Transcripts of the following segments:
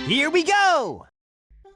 Here we go!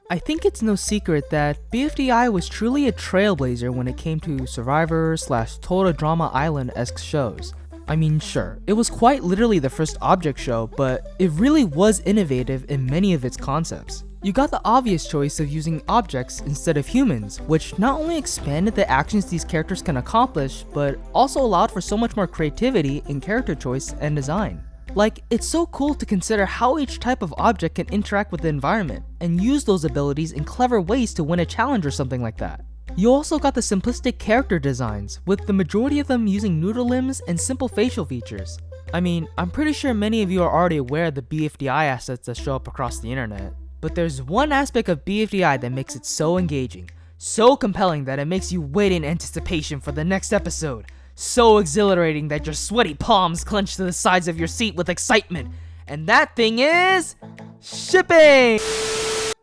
I think it's no secret that BFDI was truly a trailblazer when it came to Survivor/Total Drama Island-esque shows. I mean, sure, it was quite literally the first object show, but it really was innovative in many of its concepts. You got the obvious choice of using objects instead of humans, which not only expanded the actions these characters can accomplish, but also allowed for so much more creativity in character choice and design. Like, it's so cool to consider how each type of object can interact with the environment, and use those abilities in clever ways to win a challenge or something like that. You also got the simplistic character designs, with the majority of them using noodle limbs and simple facial features. I mean, I'm pretty sure many of you are already aware of the BFDI assets that show up across the internet, but there's one aspect of BFDI that makes it so engaging, so compelling that it makes you wait in anticipation for the next episode, so exhilarating that your sweaty palms clench to the sides of your seat with excitement, and that thing is shipping!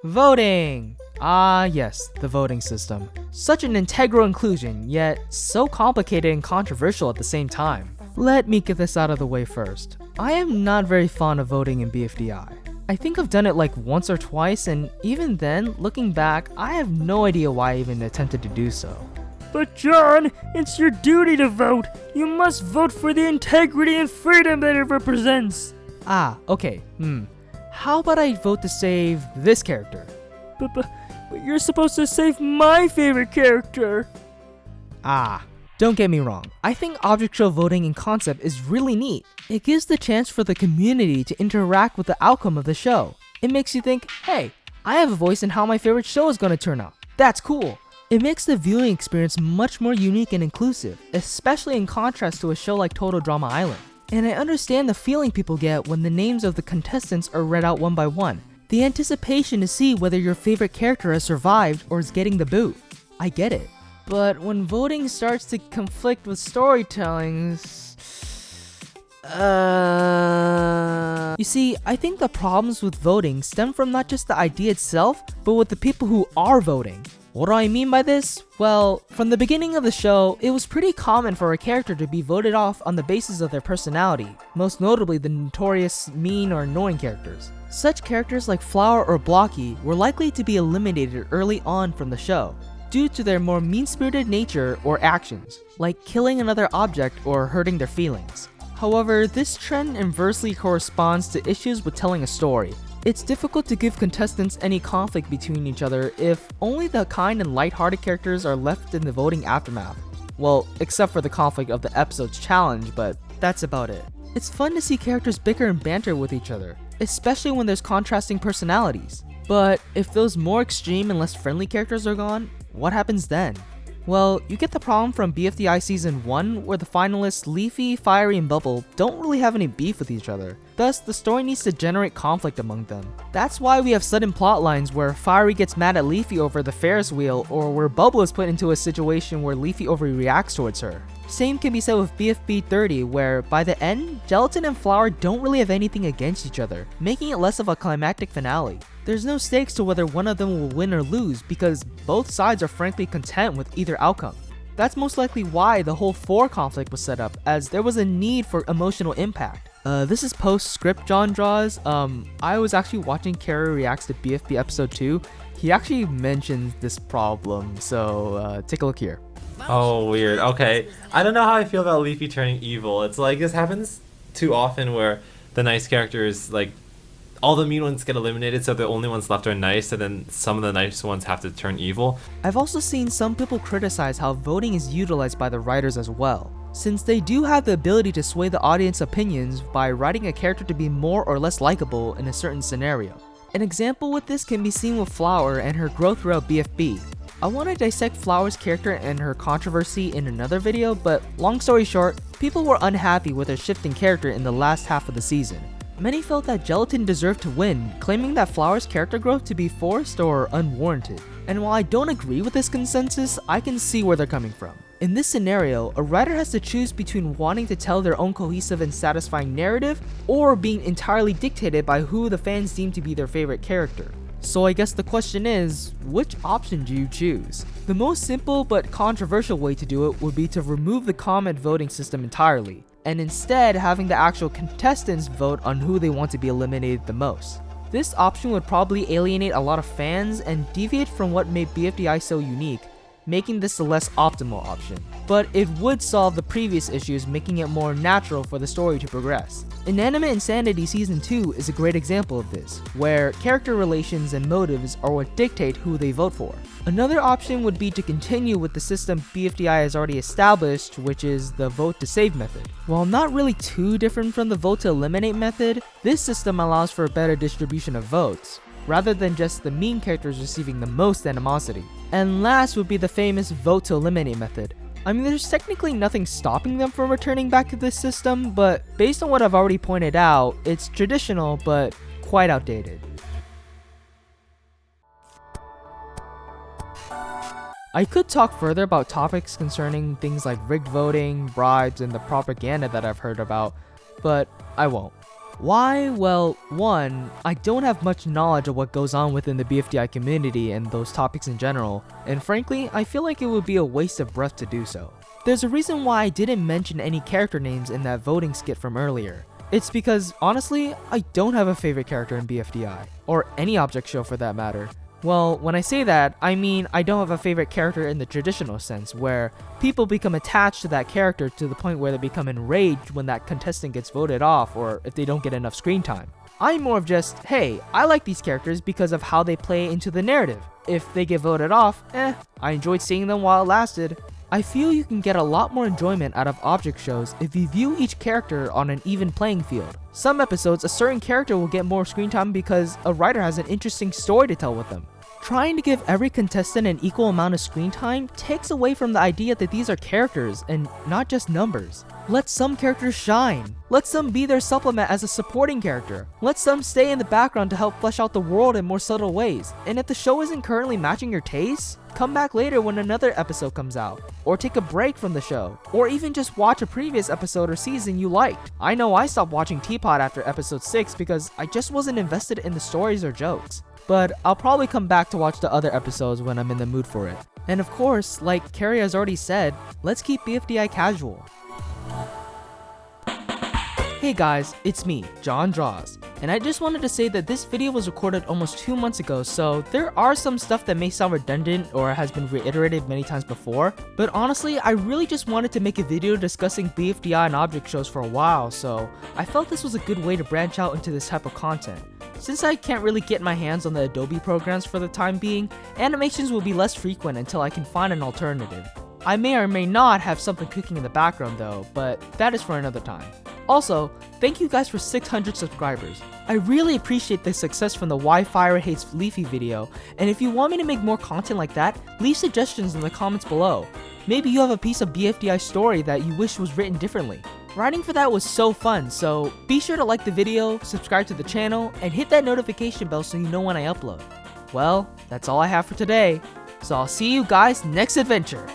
Voting! Ah yes, the voting system. Such an integral inclusion, yet so complicated and controversial at the same time. Let me get this out of the way first. I am not very fond of voting in BFDI. I think I've done it like once or twice, and even then, looking back, I have no idea why I even attempted to do so. But John, it's your duty to vote. You must vote for the integrity and freedom that it represents. Ah, okay, How about I vote to save this character? But you're supposed to save my favorite character. Ah, don't get me wrong. I think object show voting in concept is really neat. It gives the chance for the community to interact with the outcome of the show. It makes you think, hey, I have a voice in how my favorite show is gonna turn out. That's cool. It makes the viewing experience much more unique and inclusive, especially in contrast to a show like Total Drama Island. And I understand the feeling people get when the names of the contestants are read out one by one. The anticipation to see whether your favorite character has survived or is getting the boot. I get it. But when voting starts to conflict with storytelling, You see, I think the problems with voting stem from not just the idea itself, but with the people who are voting. What do I mean by this? Well, from the beginning of the show, it was pretty common for a character to be voted off on the basis of their personality, most notably the notorious mean or annoying characters. Such characters like Flower or Blocky were likely to be eliminated early on from the show, due to their more mean-spirited nature or actions, like killing another object or hurting their feelings. However, this trend inversely corresponds to issues with telling a story. It's difficult to give contestants any conflict between each other if only the kind and lighthearted characters are left in the voting aftermath. Well, except for the conflict of the episode's challenge, but that's about it. It's fun to see characters bicker and banter with each other, especially when there's contrasting personalities. But if those more extreme and less friendly characters are gone, what happens then? Well, you get the problem from BFDI Season 1 where the finalists Leafy, Fiery, and Bubble don't really have any beef with each other. Thus, the story needs to generate conflict among them. That's why we have sudden plot lines where Fiery gets mad at Leafy over the Ferris wheel, or where Bubble is put into a situation where Leafy overreacts towards her. Same can be said with BFB 30, where by the end, Gelatin and Flower don't really have anything against each other, making it less of a climactic finale. There's no stakes to whether one of them will win or lose because both sides are frankly content with either outcome. That's most likely why the whole 4 conflict was set up, as there was a need for emotional impact. This is post-script John draws. I was actually watching Carrie Reacts to BFB episode 2. He actually mentions this problem, so take a look here. Oh, weird. Okay. I don't know how I feel about Leafy turning evil. It's like this happens too often where the nice characters, like, all the mean ones get eliminated, so the only ones left are nice, and then some of the nice ones have to turn evil. I've also seen some people criticize how voting is utilized by the writers as well, since they do have the ability to sway the audience opinions by writing a character to be more or less likable in a certain scenario. An example with this can be seen with Flower and her growth throughout BFB. I want to dissect Flower's character and her controversy in another video, but long story short, people were unhappy with her shift in character in the last half of the season. Many felt that Gelatin deserved to win, claiming that Flower's character growth to be forced or unwarranted. And while I don't agree with this consensus, I can see where they're coming from. In this scenario, a writer has to choose between wanting to tell their own cohesive and satisfying narrative, or being entirely dictated by who the fans deem to be their favorite character. So I guess the question is, which option do you choose? The most simple but controversial way to do it would be to remove the comment voting system entirely, and instead having the actual contestants vote on who they want to be eliminated the most. This option would probably alienate a lot of fans and deviate from what made BFDI so unique, making this the less optimal option. But it would solve the previous issues, making it more natural for the story to progress. Inanimate Insanity Season 2 is a great example of this, where character relations and motives are what dictate who they vote for. Another option would be to continue with the system BFDI has already established, which is the vote to save method. While not really too different from the vote to eliminate method, this system allows for a better distribution of votes, rather than just the mean characters receiving the most animosity. And last would be the famous vote to eliminate method. I mean, there's technically nothing stopping them from returning back to this system, but based on what I've already pointed out, it's traditional but quite outdated. I could talk further about topics concerning things like rigged voting, bribes, and the propaganda that I've heard about, but I won't. Why? Well, one, I don't have much knowledge of what goes on within the BFDI community and those topics in general, and frankly, I feel like it would be a waste of breath to do so. There's a reason why I didn't mention any character names in that voting skit from earlier. It's because, honestly, I don't have a favorite character in BFDI, or any object show for that matter. Well, when I say that, I mean I don't have a favorite character in the traditional sense, where people become attached to that character to the point where they become enraged when that contestant gets voted off or if they don't get enough screen time. I'm more of just, hey, I like these characters because of how they play into the narrative. If they get voted off, I enjoyed seeing them while it lasted. I feel you can get a lot more enjoyment out of object shows if you view each character on an even playing field. Some episodes, a certain character will get more screen time because a writer has an interesting story to tell with them. Trying to give every contestant an equal amount of screen time takes away from the idea that these are characters and not just numbers. Let some characters shine. Let some be their supplement as a supporting character. Let some stay in the background to help flesh out the world in more subtle ways. And if the show isn't currently matching your tastes, come back later when another episode comes out. Or take a break from the show. Or even just watch a previous episode or season you liked. I know I stopped watching Teapot after episode 6 because I just wasn't invested in the stories or jokes. But I'll probably come back to watch the other episodes when I'm in the mood for it. And of course, like Carrie has already said, let's keep BFDI casual. Hey guys, it's me, John Draws, and I just wanted to say that this video was recorded almost 2 months ago, so there are some stuff that may sound redundant or has been reiterated many times before, but honestly, I really just wanted to make a video discussing BFDI and object shows for a while, so I felt this was a good way to branch out into this type of content. Since I can't really get my hands on the Adobe programs for the time being, animations will be less frequent until I can find an alternative. I may or may not have something cooking in the background though, but that is for another time. Also, thank you guys for 600 subscribers. I really appreciate the success from the Why Fire Hates Leafy video, and if you want me to make more content like that, leave suggestions in the comments below. Maybe you have a piece of BFDI story that you wish was written differently. Writing for that was so fun, so be sure to like the video, subscribe to the channel, and hit that notification bell so you know when I upload. Well, that's all I have for today, so I'll see you guys next adventure.